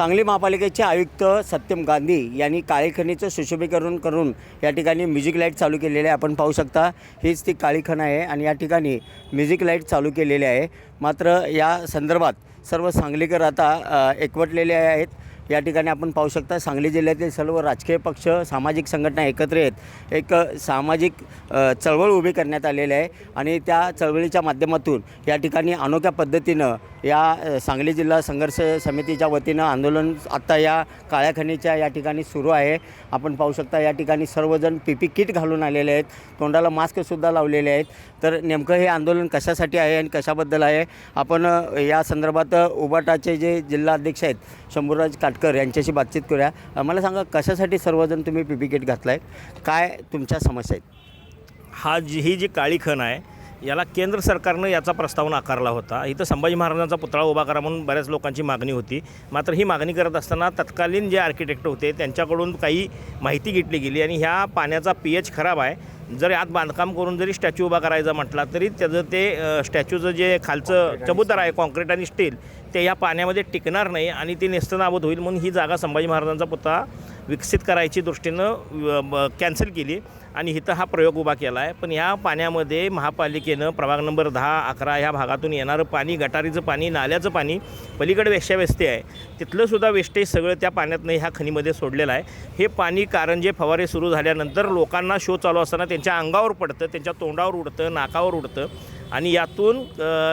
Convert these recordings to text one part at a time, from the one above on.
सांगली महापालिकेचे आयुक्त सत्यम गांधी यांनी काळी खणीचं सुशोभीकरण करून या ठिकाणी म्युझिक लाईट चालू केलेले आहे। आपण पाहू शकता हीच ती काळी खण आहे आणि या ठिकाणी म्युझिक लाईट चालू केलेले आहे। मात्र या संदर्भात सर्व सांगलीकर आता एकवटलेले आहेत। या ठिकाणी आपण पाहू शकता सांगली जिल्ह्यातील सर्व राजकीय पक्ष सामाजिक संघटना एकत्र येत एक सामाजिक चळवळ उभी करण्यात आलेली आहे आणि त्या चळवळीच्या माध्यमातून या ठिकाणी अनोख्या पद्धतीनं या सांगली जिल्हा संघर्ष समितीच्या वतीनं आंदोलन आता या काळ्या खणीच्या या ठिकाणी सुरू आहे। आपण पाहू शकता या ठिकाणी सर्वजण पीपी किट घालून आलेले आहेत, तोंडाला मास्कसुद्धा लावलेले आहेत। तर नेमकं हे आंदोलन कशासाठी आहे आणि कशाबद्दल आहे आपण या संदर्भात उबाटाचे जे जिल्हा अध्यक्ष आहेत शंभूराज काटकर यांच्याशी बातचीत करूया। मला सांगा कशासाठी सर्वजण तुम्ही पीपी किट घातला आहे, काय तुमच्या समस्या आहेत? ही जी काळी खण आहे याला केंद्र सरकारनं याचा प्रस्ताव नाकारला होता। इथं संभाजी महाराजांचा पुतळा उभा करा म्हणून बऱ्याच लोकांची मागणी होती। मात्र ही मागणी करत असताना तत्कालीन जे आर्किटेक्ट होते त्यांच्याकडून काही माहिती घेतली गेली आणि ह्या पाण्याचा pH खराब आहे। जर यात बांधकाम करून जरी स्टॅच्यू उभा करायचा म्हटला तरी त्याचं ते स्टॅच्यूचं जे खालचं चबुतर आहे कॉन्क्रीट आणि स्टील ते या पाण्यामध्ये टिकणार नाही आणि ते नेस्तनाबूत होईल म्हणून ही जागा संभाजी महाराजांचा पुतळा विकसित करायची दृष्टीनं कॅन्सल केली आणि इथं हा प्रयोग उभा केला आहे। पण या पाण्यामध्ये महापालिकेनं प्रभाग नंबर 10-11 ह्या भागातून येणारं पाणी, गटारीचं पाणी, नाल्याचं पाणी, पलीकडे वेश्यावेस्ती आहे तिथलंसुद्धा वेस्टेज सगळं त्या पाण्यातनं ह्या खणीमध्ये सोडलेलं आहे। हे पाणी कारंजे फवारे सुरू झाल्यानंतर लोकांना शो चालू असताना त्यांच्या अंगावर पडतं, त्यांच्या तोंडावर उडतं, नाकावर उडतं आणि यातून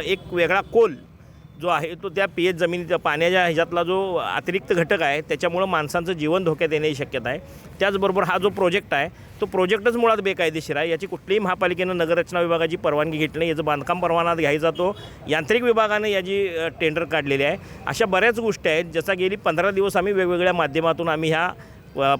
एक वेगळा कोल जो आहे तो त्या pH जमिनीच्या पाण्याच्या ह्याच्यातला जो अतिरिक्त घटक आहे त्याच्यामुळं माणसांचं जीवन धोक्यात येण्याची शक्यता आहे। त्याचबरोबर हा जो प्रोजेक्ट आहे तो प्रोजेक्टच मुळात बेकायदेशीर आहे। याची कुठलीही महापालिकेनं नगररचना विभागाची परवानगी घेतली नाही। याचं बांधकाम परवाना घ्यायचा तो यांत्रिक विभागानं याची टेंडर काढलेली आहे। अशा बऱ्याच गोष्टी आहेत ज्याचा गेली 15 दिवस आम्ही वेगवेगळ्या माध्यमातून आम्ही ह्या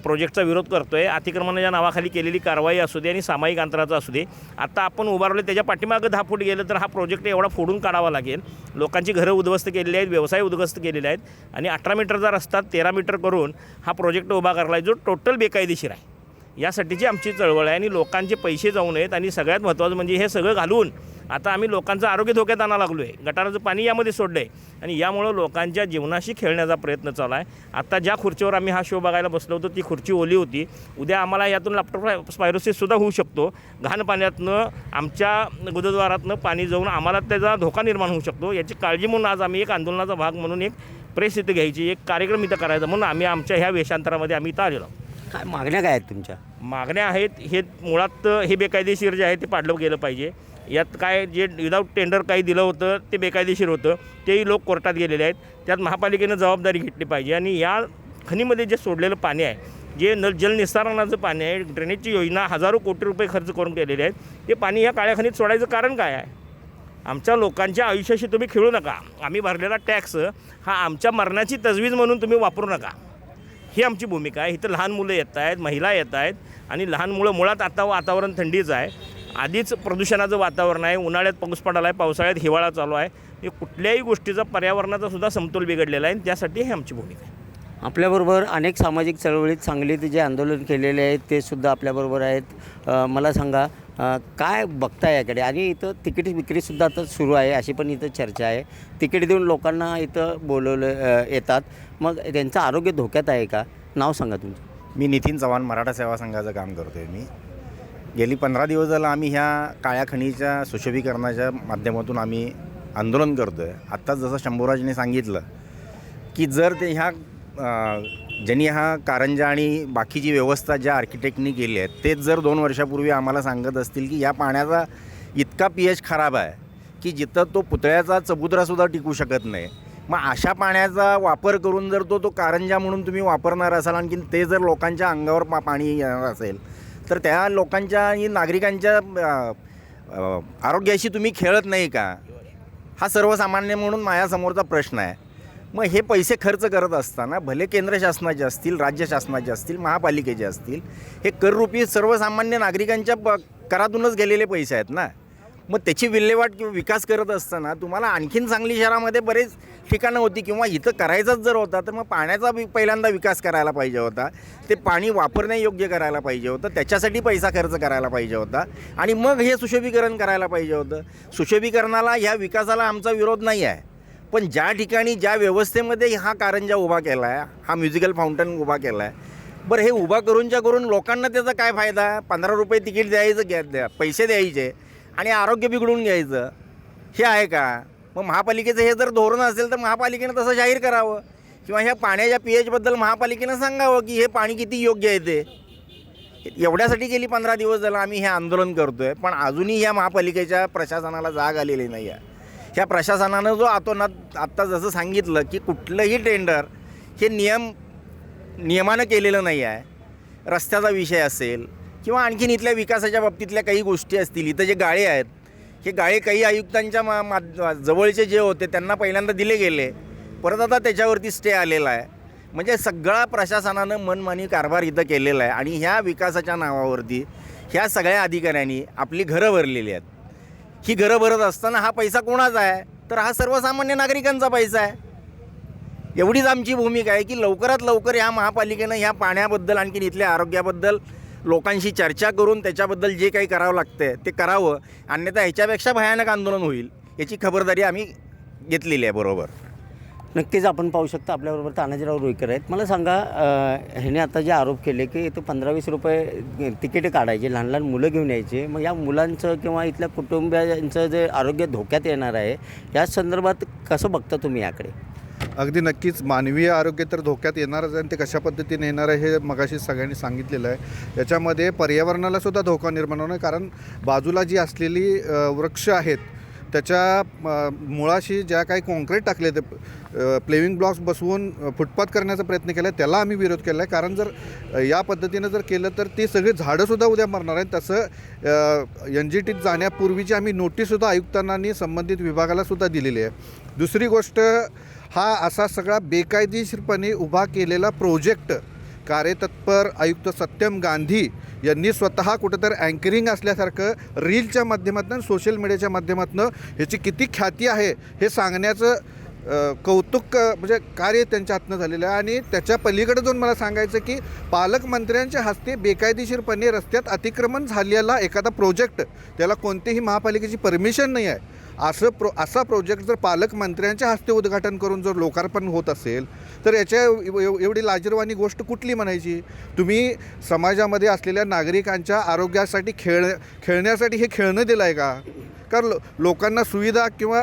प्रोजेक्टचा विरोध करतो आहे। अतिक्रमणाच्या नावाखाली केलेली कारवाई असू दे आणि सामायिक अंतराचा असू दे। आता आपण उभारले त्याच्या पाठीमागं 10 फूट गेलं तर हा प्रोजेक्ट एवढा फोडून काढावा लागेल। लोकांची घरं उद्ध्वस्त केलेली आहेत, व्यवसाय उद्ध्वस्त केलेले आहेत आणि 18 मीटरचा रस्ता 13 मीटर करून हा प्रोजेक्ट उभा करला आहे जो टोटल बेकायदेशीर आहे। यासाठीची आमची चळवळ आहे आणि लोकांचे पैसे जाऊ नयेत आणि सगळ्यात महत्त्वाचं म्हणजे हे सगळं घालून आता आम्ही लोकांचं आरोग्य धोक्यात आणायला लागलो आहे। गटाराचं पाणी यामध्ये सोडलं आहे आणि यामुळं लोकांच्या जीवनाशी खेळण्याचा प्रयत्न चालू आहे। आता ज्या खुर्चीवर आम्ही हा शो बघायला बसलो होतो ती खुर्ची ओली होती। उद्या आम्हाला यातून लॅप्टोस्पायरोसिससुद्धा होऊ शकतो। घाण पाण्यातनं आमच्या गुदद्वारातनं पाणी जाऊन आम्हाला त्याचा धोका निर्माण होऊ शकतो। याची काळजी म्हणून आज आम्ही एक आंदोलनाचा भाग म्हणून एक प्रेस इथं घ्यायची, एक कार्यक्रम इथं करायचा म्हणून आम्ही आमच्या ह्या वेशांतरामध्ये आम्ही इथं आलेलो। काय मागण्या काय आहेत तुमच्या? मागण्या आहेत हे मुळात हे बेकायदेशीर जे आहे ते पाडलं गेलं पाहिजे। यात काय जे विदाऊट टेंडर काही दिलं होतं ते बेकायदेशीर होतं, तेही लोक कोर्टात गेलेले आहेत। त्यात महापालिकेनं जबाबदारी घेतली पाहिजे आणि या खणीमध्ये जे सोडलेलं पाणी आहे, जे जलनिस्तारणाचं पाणी आहे, ड्रेनेजची योजना हजारो कोटी रुपये खर्च करून केलेले आहेत, ते पाणी या काळ्या खणीत सोडायचं कारण काय आहे? आमच्या लोकांच्या आयुष्याशी तुम्ही खेळू नका। आम्ही भरलेला टॅक्स हा आमच्या मरणाची तजवीज म्हणून तुम्ही वापरू नका, ही आमची भूमिका आहे। इथं लहान मुलं येत आहेत, महिला येत आहेत आणि लहान मुलं मुळात आता वातावरण थंडीचं आहे, आधीच प्रदूषणाचं वातावरण आहे, उन्हाळ्यात पाऊस पडाला आहे, पावसाळ्यात हिवाळा चालू आहे। हे कुठल्याही गोष्टीचा पर्यावरणाचा सुद्धा समतोल बिघडलेला आहे, त्यासाठी ही आमची भूमिका आहे। आपल्याबरोबर अनेक सामाजिक चळवळीत सांगलीत जे आंदोलन केलेले आहेत ते सुद्धा आपल्याबरोबर आहेत। मला सांगा काय बघताय याकडे? आणि इथं तिकीट विक्रीसुद्धा आता सुरू आहे अशी पण इथं चर्चा आहे। तिकीट देऊन लोकांना इथं बोलवलं येतात, मग त्यांचं आरोग्य धोक्यात आहे का? नाव सांगा तुमचं? मी नितीन चव्हाण, मराठा सेवा संघाचं काम करतो आहे। मी गेली 15 दिवस झालं आम्ही ह्या काळ्या खणीच्या सुशोभीकरणाच्या माध्यमातून आम्ही आंदोलन करतो आहे। आत्ताच जसं शंभूराजने सांगितलं की जर ते ह्या ज्यांनी हा कारंजा आणि बाकीची व्यवस्था ज्या आर्किटेक्टनी केली आहे तेच जर 2 वर्षापूर्वी आम्हाला सांगत असतील की या पाण्याचा इतका pH खराब आहे की जिथं तो पुतळ्याचा चबुतरासुद्धा टिकू शकत नाही, मग अशा पाण्याचा वापर करून जर तो कारंजा म्हणून तुम्ही वापरणार असाल आणखी ते जर लोकांच्या अंगावर पाणी येणार असेल तर त्या लोकांच्या आणि नागरिकांच्या आरोग्याशी तुम्ही खेळत नाही का? हा सर्वसामान्य म्हणून माझ्यासमोरचा प्रश्न आहे। मग हे पैसे खर्च करत असताना भले केंद्र शासनाचे असतील, राज्य शासनाचे असतील, महापालिकेचे असतील, हे कररूपी सर्वसामान्य नागरिकांच्या करातूनच गेलेले पैसे आहेत ना। मग त्याची विल्हेवाट किंवा विकास करत असताना तुम्हाला आणखीन सांगली शहरामध्ये बरेच ठिकाणं होती किंवा इथं करायचाच जर होता तर मग पाण्याचा पहिल्यांदा विकास करायला पाहिजे होता, ते पाणी वापरण्यायोग्य करायला पाहिजे होतं, त्याच्यासाठी पैसा खर्च करायला पाहिजे होता आणि मग हे सुशोभीकरण करायला पाहिजे होतं। सुशोभीकरणाला ह्या विकासाला आमचा विरोध नाही आहे, पण ज्या ठिकाणी ज्या व्यवस्थेमध्ये हा कारंजा उभा केला आहे, हा म्युझिकल फाउंटन उभा केला आहे, बरं हे उभा करून लोकांना त्याचा काय फायदा? 15 रुपये तिकीट द्यायचं, पैसे द्यायचे आणि आरोग्य बिघडून घ्यायचं, हे आहे का? मग महापालिकेचं हे जर धोरण असेल तर महापालिकेनं तसं जाहीर करावं किंवा ह्या पाण्याच्या पीएचबद्दल महापालिकेनं सांगावं की हे पाणी किती योग्य आहे ते. एवढ्यासाठी गेली 15 दिवस झालं आम्ही हे आंदोलन करतो आहे, पण अजूनही ह्या महापालिकेच्या प्रशासनाला जाग आलेली नाही आहे. ह्या प्रशासनानं जो आत्ता जसं सांगितलं की कुठलंही टेंडर हे नियमानं केलेलं नाही आहे. रस्त्याचा विषय असेल किंवा आणखीन इथल्या विकासाच्या बाबतीतल्या काही गोष्टी असतील, इथं जे गाळे आहेत हे गाळे काही आयुक्तांच्या जवळचे जे होते त्यांना पहिल्यांदा दिले गेले, परत आता त्याच्यावरती स्टे आलेला आहे. म्हणजे सगळा प्रशासनानं मनमानी कारभार इथं केलेला आहे आणि ह्या विकासाच्या नावावरती ह्या सगळ्या अधिकाऱ्यांनी आपली घरं भरलेली आहेत. ही घरं भरत असताना हा पैसा कोणाचा आहे? तर हा सर्वसामान्य नागरिकांचा पैसा आहे. एवढीच आमची भूमिका आहे की लवकरात लवकर ह्या महापालिकेनं ह्या पाण्याबद्दल आणखीन इथल्या आरोग्याबद्दल लोकांशी चर्चा करून त्याच्याबद्दल जे काही करावं लागतं ते करावं, अन्यथा ह्याच्यापेक्षा भयानक आंदोलन होईल याची खबरदारी आम्ही घेतलेली आहे. बरोबर. नक्कीच आपण पाहू शकता आपल्याबरोबर तानाजीराव रुईकर आहेत. मला सांगा, ह्याने आता जे आरोप केले की इथं 15-20 रुपये तिकीट काढायचे, लहान लहान मुलं घेऊन यायचे, मग या मुलांचं किंवा इथल्या कुटुंबियांचं जे आरोग्य धोक्यात येणार आहे या संदर्भात कसं बघता तुम्ही याकडे? अगदी नक्कीच मानवीय आरोग्य तर धोक्यात येणारच आहे आणि ते कशा पद्धतीने येणार आहे हे मगाशी सगळ्यांनी सांगितलेलं आहे. याच्यामध्ये पर्यावरणाला सुद्धा धोका निर्माण होणार, कारण बाजूला जी असलेली वृक्ष आहेत त्याच्या मुळाशी ज्या काही कॉन्क्रीट टाकले ते प्लेविंग ब्लॉक्स बसवून फुटपाथ करण्याचा प्रयत्न केला आहे, त्याला आम्ही विरोध केला आहे. कारण जर या पद्धतीनं जर केलं तर ती सगळी झाडंसुद्धा उद्या मरणार आहेत. तसं NGTत जाण्यापूर्वीची आम्ही नोटीससुद्धा आयुक्तांना आणि संबंधित विभागालासुद्धा दिलेली आहे. दुसरी गोष्ट, हा असा सगळा बेकायदेशीरपणे उभा केलेला प्रोजेक्ट कार्यतत्पर आयुक्त सत्यम गांधी यांनी स्वतः कुठंतरी अँकरिंग असल्यासारखं रीलच्या माध्यमातून सोशल मीडियाच्या माध्यमातून ह्याची किती ख्याती आहे हे सांगण्याचं कौतुक म्हणजे कार्य त्यांच्या हातनं झालेलं आहे. आणि त्याच्या पलीकडे जाऊन मला सांगायचं की पालकमंत्र्यांच्या हस्ते बेकायदेशीरपणे रस्त्यात अतिक्रमण झालेला एखादा प्रोजेक्ट, त्याला कोणतीही महापालिकेची परमिशन नाही आहे, असा प्रोजेक्ट जर पालकमंत्र्यांच्या हस्ते उद्घाटन करून जर लोकार्पण होत असेल तर याच्या एवढी लाजिरवाणी गोष्ट कुठली म्हणायची? तुम्ही समाजामध्ये असलेल्या नागरिकांच्या आरोग्यासाठी खेळण्यासाठी हे खेळणं दिलं आहे का? कारण लोकांना सुविधा किंवा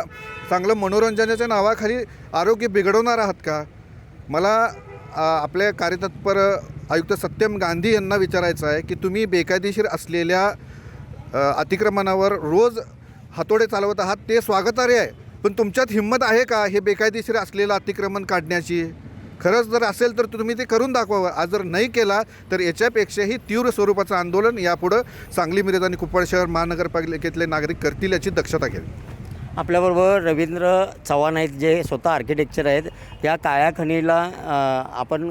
चांगलं मनोरंजनाच्या नावाखाली आरोग्य बिघडवणार आहात का? मला आपल्या कार्यतत्पर आयुक्त सत्यम गांधी यांना विचारायचं आहे की तुम्ही बेकायदेशीर असलेल्या अतिक्रमणावर रोज हातोडे चालवत आहात, ते स्वागतार्ह आहे, पण तुमच्यात हिंमत आहे का हे बेकायदेशीर असलेलं अतिक्रमण काढण्याची? खरंच जर असेल तर तुम्ही ते करून दाखवावं. आज जर नाही केला तर याच्यापेक्षाही तीव्र स्वरूपाचं आंदोलन यापुढं सांगली, मिरज आणि कुपवाड शहर महानगरपालिकेतले नागरिक करतील याची दक्षता घ्यावी. आपल्याबरोबर रवींद्र चव्हाण आहेत, जे स्वतः आर्किटेक्चर आहेत. या काळ्या खणीला आपण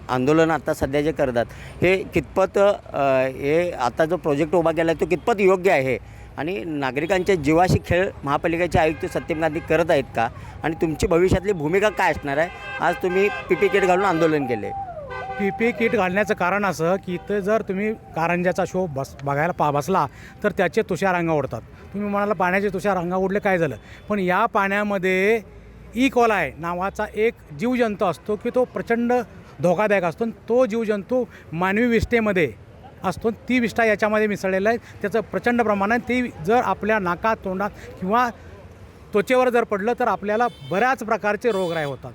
आंदोलन आता सध्या जे करतात हे कितपत हे आता जो प्रोजेक्ट उभा केला आहे तो कितपत योग्य आहे आणि नागरिकांच्या जीवाशी खेळ महापालिकेचे आयुक्त सत्यम गांधी करत आहेत का, आणि तुमची भविष्यातली भूमिका काय असणार आहे? आज तुम्ही PPE किट घालून आंदोलन केले. PPE किट घालण्याचं कारण असं की इथं जर तुम्ही कारंजाचा शो बघायला बसला तर त्याचे तुषार अंगा उडतात. तुम्ही म्हणाला पाण्याचे तुषार अंगा उडले काय झालं, पण या पाण्यामध्ये कोलाय नावाचा एक जीवजंतू असतो की तो प्रचंड धोकादायक असतो. तो जीवजंतू मानवी विष्ठेमध्ये असतो, ती विष्ठा याच्यामध्ये मिसळलेला आहे. त्याचं प्रचंड प्रमाणात ती जर आपल्या नाकात, तोंडात किंवा त्वचेवर जर पडलं तर आपल्याला बऱ्याच प्रकारचे रोगराई होतात.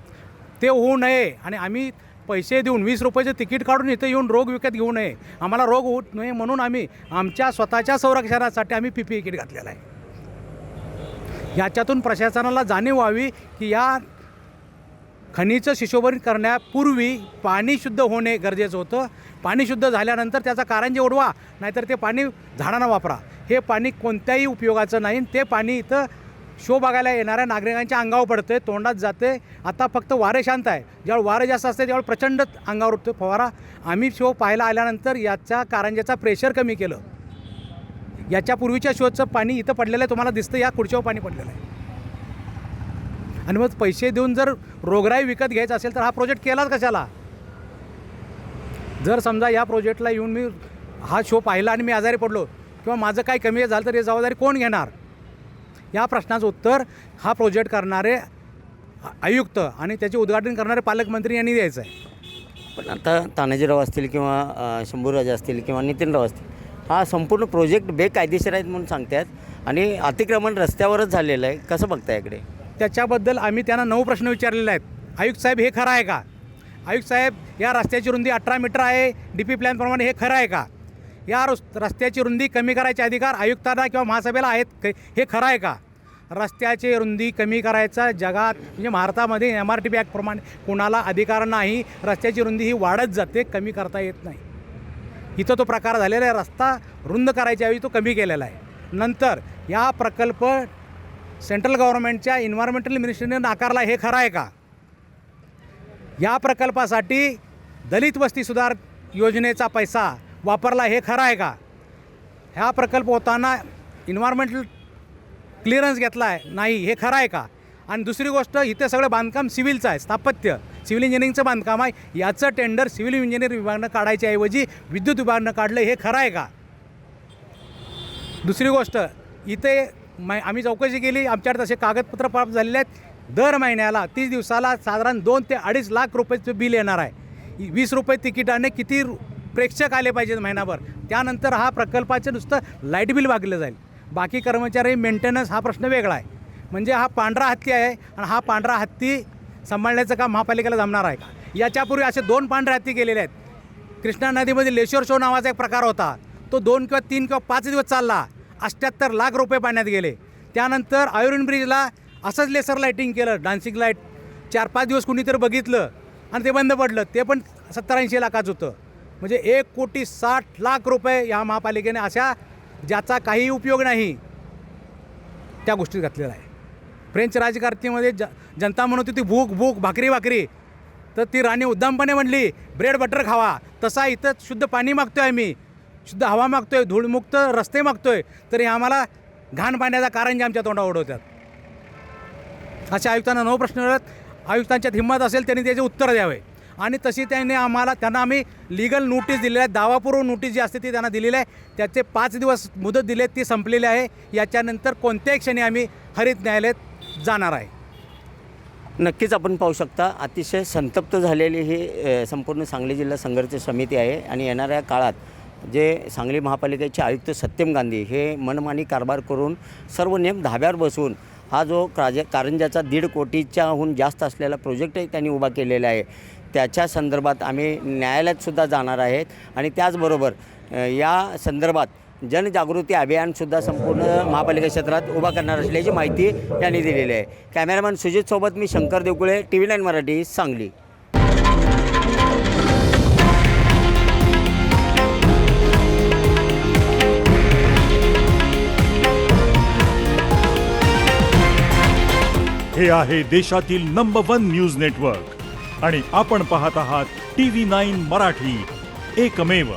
ते होऊ नये आणि आम्ही पैसे देऊन 20 रुपयाचं तिकीट काढून इथं येऊन रोग विकत घेऊ नये, आम्हाला रोग होऊ नये म्हणून आम्ही आमच्या स्वतःच्या संरक्षणासाठी आम्ही PPE किट घातलेलं आहे. याच्यातून प्रशासनाला जाणीव व्हावी की या खनिचं शिशोभरण करण्यापूर्वी पाणी शुद्ध होणे गरजेचं होतं. पाणी शुद्ध झाल्यानंतर त्याचा कारंजे उडवा, नाहीतर ते पाणी झाडांना वापरा. हे पाणी कोणत्याही उपयोगाचं नाही. ते पाणी इथं शो बघायला येणाऱ्या नागरिकांच्या अंगावर पडते, तोंडात जाते. आता फक्त वारे शांत आहे, ज्यावेळी वारे जास्त असते त्यावेळी प्रचंड अंगावर उठतो फवारा. आम्ही शो पाहायला आल्यानंतर याच्या कारंजेचा प्रेशर कमी केलं. याच्या पूर्वीच्या शोचं पाणी इथं पडलेलं आहे, तुम्हाला दिसतं या खुर्चीवर पाणी पडलेलं आहे. आणि मग पैसे देऊन जर रोगराई विकत घ्यायचं असेल तर हा प्रोजेक्ट केलाच कशाला? जर समजा या प्रोजेक्टला येऊन मी हा शो पाहिला आणि मी आजारी पडलो किंवा माझं काही कमी झालं तर ही जबाबदारी कोण घेणार? या प्रश्नाचं उत्तर हा प्रोजेक्ट करणारे आयुक्त आणि त्याचे उद्घाटन करणारे पालकमंत्री यांनी द्यायचं आहे. पण आता तानाजीराव असतील किंवा शंभूराज असतील किंवा नितीनराव असतील, हा संपूर्ण प्रोजेक्ट बेकायदेशीर आहेत म्हणून सांगतात आणि अतिक्रमण रस्त्यावरच झालेलं आहे. कसं बघता याकडे? त्याच्याबद्दल आम्ही त्यांना 9 प्रश्न विचारलेले आहेत. आयुक्त साहेब, हे खरं आहे का? आयुक्त साहेब, या रस्त्याची रुंदी 18 मीटर आहे DP प्लॅनप्रमाणे, हे खरं आहे का? या रस्त्याची रुंदी कमी करायचे अधिकार आयुक्तांना किंवा महासभेला आहेत, हे खरं आहे का? रस्त्याची रुंदी कमी करायचा जगात म्हणजे भारतामध्ये MRTP ॲक्टप्रमाणे कोणाला अधिकार नाही. रस्त्याची रुंदी ही वाढत जाते, कमी करता येत नाही. इथं तो प्रकार झालेला आहे. रस्ता रुंद करायच्या ऐवजी तो कमी केलेला आहे. नंतर या प्रकल्प सेंट्रल गव्हर्नमेंटच्या एन्व्हायरमेंटल मिनिस्ट्रीने नाकारला, हे खरं आहे का? या प्रकल्पासाठी दलित वस्ती सुधार योजनेचा पैसा वापरला, हे खरं आहे का? ह्या प्रकल्प होताना एन्व्हायरमेंटल क्लिअरन्स घेतला आहे, नाही, हे खरं आहे का? आणि दुसरी गोष्ट, इथे सगळं बांधकाम सिव्हिलचं आहे, स्थापत्य सिव्हिल इंजिनिअरिंगचं बांधकाम आहे. याचं टेंडर सिव्हिल इंजिनिअर विभागानं काढायच्या ऐवजी विद्युत विभागानं काढलं, हे खरं आहे का? दुसरी गोष्ट, इथे आम्ही चौकशी केली, आमच्याकडे तसे कागदपत्र प्राप्त झालेले आहेत. दर महिन्याला 30 दिवसाला साधारण 2 ते 2.5 लाख रुपयाचं बिल येणार आहे. 20 रुपये तिकिटाने किती प्रेक्षक आले पाहिजेत महिनाभर. त्यानंतर हा प्रकल्पाचं नुसतं लाईट बिल भागलं जाईल. बाकी कर्मचारी मेंटेनन्स हा प्रश्न वेगळा आहे. म्हणजे हा पांढरा हत्ती आहे आणि हा पांढरा हत्ती सांभाळण्याचं काम महापालिकेला जमणार आहे का? याच्यापूर्वी असे 2 पांढरे हत्ती गेलेले आहेत. कृष्णा नदीमध्ये लेशोर शो नावाचा एक प्रकार होता, तो 2 किंवा 3 किंवा 5 दिवस चालला, 78 लाख रुपये पाण्यात गेले. त्यानंतर आयुर्विन ब्रिजला असंच लेसर लाईटिंग केलं, डान्सिंग लाईट, 4-5 दिवस कुणीतरी बघितलं आणि ते बंद पडलं. ते पण 70-80 लाखाचं होतं. म्हणजे 1,60,00,000 रुपये या महापालिकेने अशा ज्याचा काही उपयोग नाही त्या गोष्टीत घातलेला आहे. फ्रेंच राजकारणामध्ये जनता म्हणत होती भूक भूक भाकरी भाकरी, तर ती राणी उद्दामपणे म्हणली ब्रेड बटर खावा. तसा इथं शुद्ध पाणी मागतो आहे, आम्ही शुद्ध हवा मागतो आहे, धूळमुक्त रस्ते मागतो आहे, तरी आम्हाला घाण पाण्याचा कारंजा आमच्या तोंडावर उडवतात. अशा आयुक्तांना 9 प्रश्न आहेत. आयुक्तांच्यात हिंमत असेल त्यांनी त्याचे उत्तर द्यावे. आणि तशी त्यांना आम्ही लिगल नोटीस दिलेली आहे. दावापूर्व नोटीस जी असते ती त्यांना दिलेली आहे. त्याचे 5 दिवस मुदत दिली आहे, ती संपलेली आहे. याच्यानंतर कोणत्याही क्षणी आम्ही हरित न्यायालयात जाणार आहे. नक्कीच आपण पाहू शकता, अतिशय संतप्त झालेली ही संपूर्ण सांगली जिल्हा संघर्ष समिती आहे. आणि येणाऱ्या काळात जे सांगली महापालिकेचे आयुक्त सत्यम गांधी हे मनमानी कारभार करून सर्व नियम धाब्यावर बसवून हा जो कारंजाचा 1.5 कोटीच्याहून जास्त असलेला प्रोजेक्टही त्यांनी उभा केलेला आहे, त्याच्या संदर्भात आम्ही न्यायालयातसुद्धा जाणार आहेत. आणि त्याचबरोबर या संदर्भात जनजागृती अभियानसुद्धा संपूर्ण महापालिका क्षेत्रात उभा करणार असल्याची माहिती यांनी दिलेली आहे. कॅमेरामॅन सुजितसोबत मी शंकर देवकुळे, TV9 मराठी, सांगली. हे आहे देशातील नंबर 1 न्यूज नेटवर्क आणि आपण पाहत आहात TV9 मराठी, एकमेव.